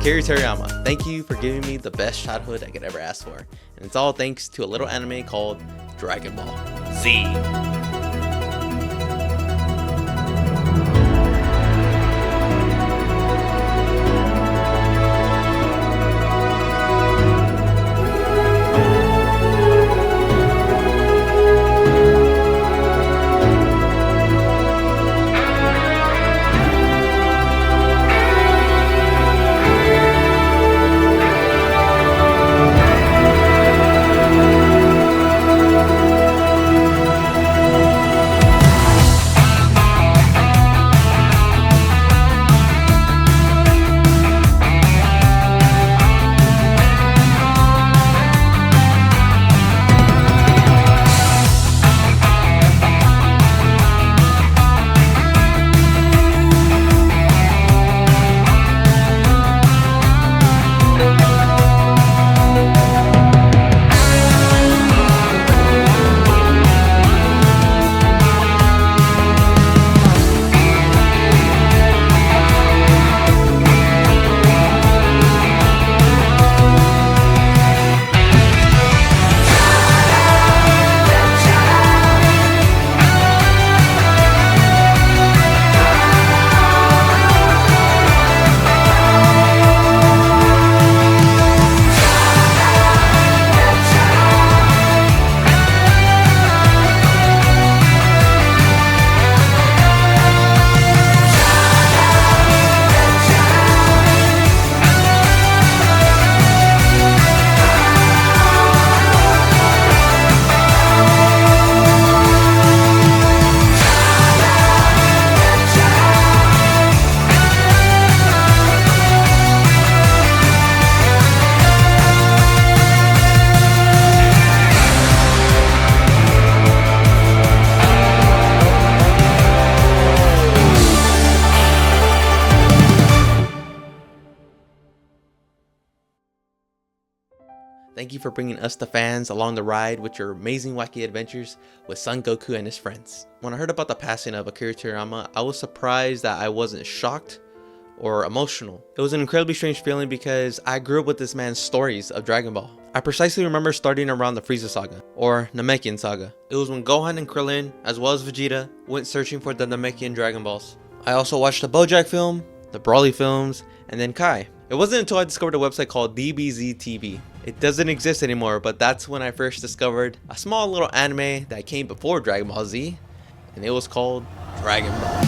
Akira Toriyama, thank you for giving me the best childhood I could ever ask for. And it's all thanks to a little anime called Dragon Ball Z. Thank you for bringing us the fans along the ride with your amazing wacky adventures with Son Goku and his friends. When I heard about the passing of Akira Toriyama, I was surprised that I wasn't shocked or emotional. It was an incredibly strange feeling because I grew up with this man's stories of Dragon Ball. I precisely remember starting around the Frieza saga, or Namekian saga. It was when Gohan and Krillin, as well as Vegeta, went searching for the Namekian Dragon Balls. I also watched the BoJack film, the Broly films, and then Kai. It wasn't until I discovered a website called DBZ TV. It doesn't exist anymore, but that's when I first discovered a small little anime that came before Dragon Ball Z, and it was called Dragon Ball.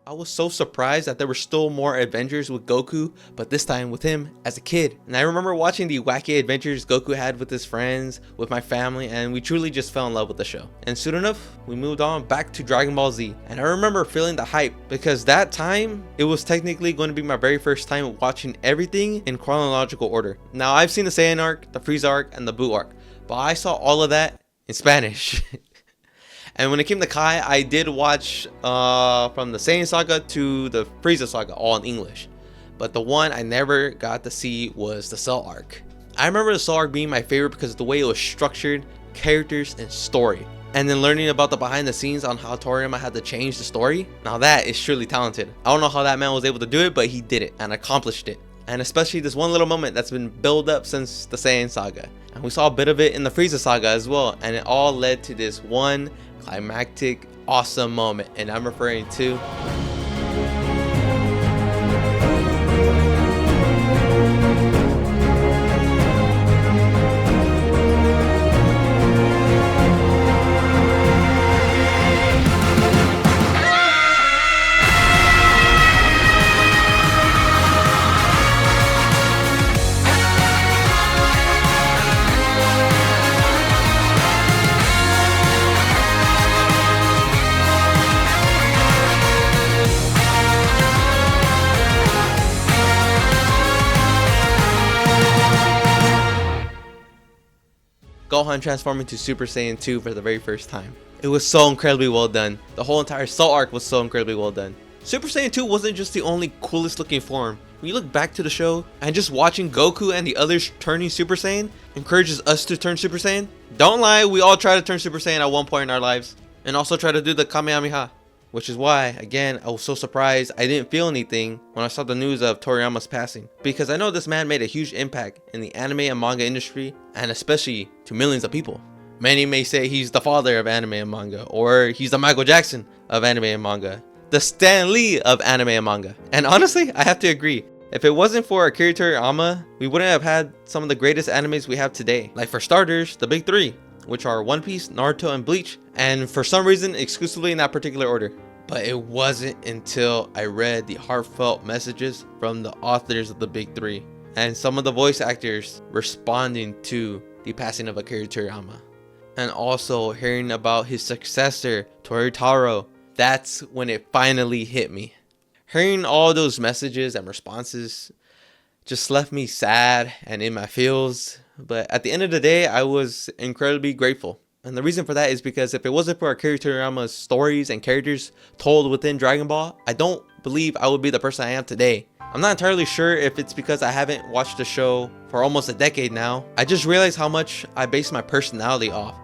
I was so surprised that there were still more adventures with Goku, but this time with him as a kid. And I remember watching the wacky adventures Goku had with his friends, with my family, and we truly just fell in love with the show. And soon enough, we moved on back to Dragon Ball Z. And I remember feeling the hype because that time, it was technically going to be my very first time watching everything in chronological order. Now, I've seen the Saiyan arc, the Frieza arc, and the Buu arc, but I saw all of that in Spanish. And when it came to Kai, I did watch from the Saiyan saga to the Frieza saga, all in English. But the one I never got to see was the Cell arc. I remember the Cell arc being my favorite because of the way it was structured, characters, and story. And then learning about the behind the scenes on how Toriyama had to change the story. Now that is truly talented. I don't know how that man was able to do it, but he did it and accomplished it. And especially this one little moment that's been built up since the Saiyan saga. And we saw a bit of it in the Frieza saga as well. And it all led to this one climactic, awesome moment. And I'm referring to Gohan transforming to Super Saiyan 2 for the very first time. It was so incredibly well done. The whole entire Cell arc was so incredibly well done. Super Saiyan 2 wasn't just the only coolest looking form. When you look back to the show, and just watching Goku and the others turning Super Saiyan encourages us to turn Super Saiyan. Don't lie, we all try to turn Super Saiyan at one point in our lives. And also try to do the Kamehameha. Which is why, again, I was so surprised I didn't feel anything when I saw the news of Toriyama's passing. Because I know this man made a huge impact in the anime and manga industry, and especially to millions of people. Many may say he's the father of anime and manga, or he's the Michael Jackson of anime and manga, the Stan Lee of anime and manga. And honestly, I have to agree. If it wasn't for Akira Toriyama, we wouldn't have had some of the greatest animes we have today. Like for starters, the big three, which are One Piece, Naruto, and Bleach, and for some reason exclusively in that particular order. But it wasn't until I read the heartfelt messages from the authors of the big three and some of the voice actors responding to the passing of Akira Toriyama, and also hearing about his successor Toritaro, that's when it finally hit me. Hearing all those messages and responses just left me sad and in my feels. But at the end of the day, I was incredibly grateful. And the reason for that is because if it wasn't for Akira Toriyama's stories and characters told within Dragon Ball, I don't believe I would be the person I am today. I'm not entirely sure if it's because I haven't watched the show for almost a decade now. I just realized how much I base my personality off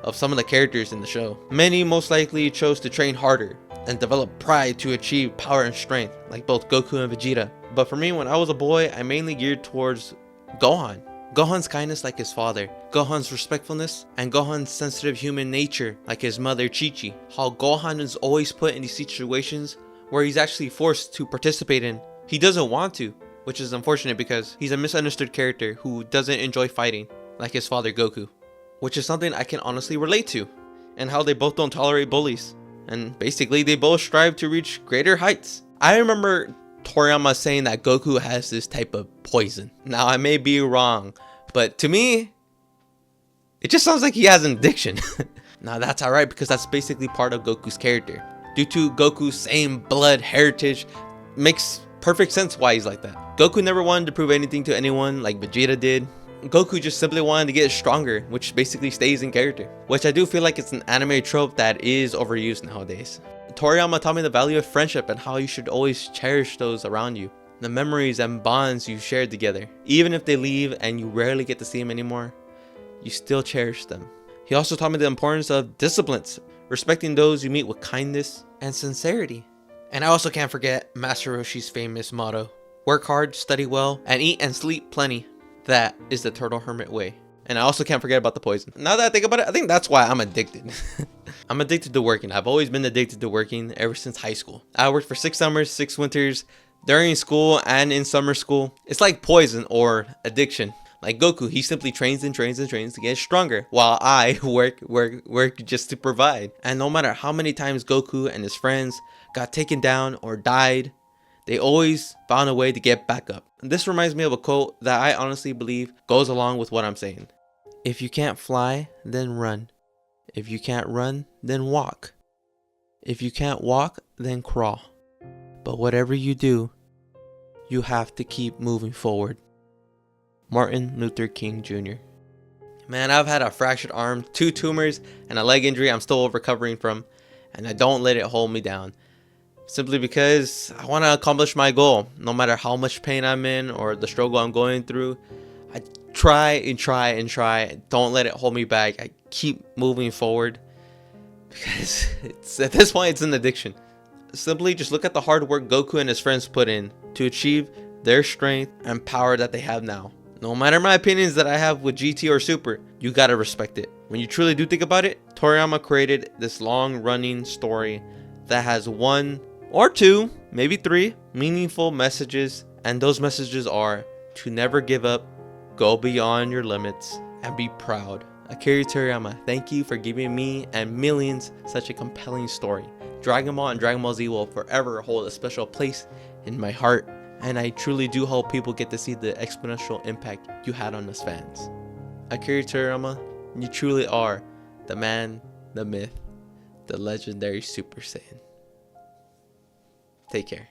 of some of the characters in the show. Many most likely chose to train harder and develop pride to achieve power and strength, like both Goku and Vegeta. But for me, when I was a boy, I mainly geared towards Gohan. Gohan's kindness like his father, Gohan's respectfulness, and Gohan's sensitive human nature like his mother Chi-Chi. How Gohan is always put in these situations where he's actually forced to participate in. He doesn't want to, which is unfortunate because he's a misunderstood character who doesn't enjoy fighting like his father Goku. Which is something I can honestly relate to, and how they both don't tolerate bullies. And basically they both strive to reach greater heights. I remember Toriyama saying that Goku has this type of poison. Now I may be wrong, but to me, it just sounds like he has an addiction. Now that's alright because that's basically part of Goku's character. Due to Goku's same blood heritage, makes perfect sense why he's like that. Goku never wanted to prove anything to anyone like Vegeta did. Goku just simply wanted to get stronger, which basically stays in character. Which I do feel like it's an anime trope that is overused nowadays. Toriyama taught me the value of friendship and how you should always cherish those around you. The memories and bonds you shared together. Even if they leave and you rarely get to see them anymore, you still cherish them. He also taught me the importance of disciplines, respecting those you meet with kindness and sincerity. And I also can't forget Master Roshi's famous motto, work hard, study well, and eat and sleep plenty. That is the Turtle Hermit way. And I also can't forget about the poison. Now that I think about it, I think that's why I'm addicted. I'm addicted to working. I've always been addicted to working ever since high school. I worked for 6 summers, 6 winters, during school and in summer school. It's like poison or addiction. Like Goku, he simply trains and trains and trains to get stronger, while I work just to provide. And no matter how many times Goku and his friends got taken down or died, they always found a way to get back up. And this reminds me of a quote that I honestly believe goes along with what I'm saying. If you can't fly, then run. If you can't run, then walk. If you can't walk, then crawl. But whatever you do, you have to keep moving forward. Martin Luther King Jr. Man, I've had a fractured arm, 2 tumors, and a leg injury I'm still recovering from, and I don't let it hold me down. Simply because I want to accomplish my goal. No matter how much pain I'm in or the struggle I'm going through, I try and try and try. Don't let it hold me back. I keep moving forward because at this point it's an addiction. Simply just look at the hard work Goku and his friends put in to achieve their strength and power that they have now. No matter my opinions that I have with GT or Super, you gotta respect it. When you truly do think about it, Toriyama created this long running story that has 1 or 2, maybe 3 meaningful messages, and those messages are to never give up, go beyond your limits, and be proud. Akira Toriyama, thank you for giving me and millions such a compelling story. Dragon Ball and Dragon Ball Z will forever hold a special place in my heart, and I truly do hope people get to see the exponential impact you had on us fans. Akira Toriyama, you truly are the man, the myth, the legendary Super Saiyan. Take care.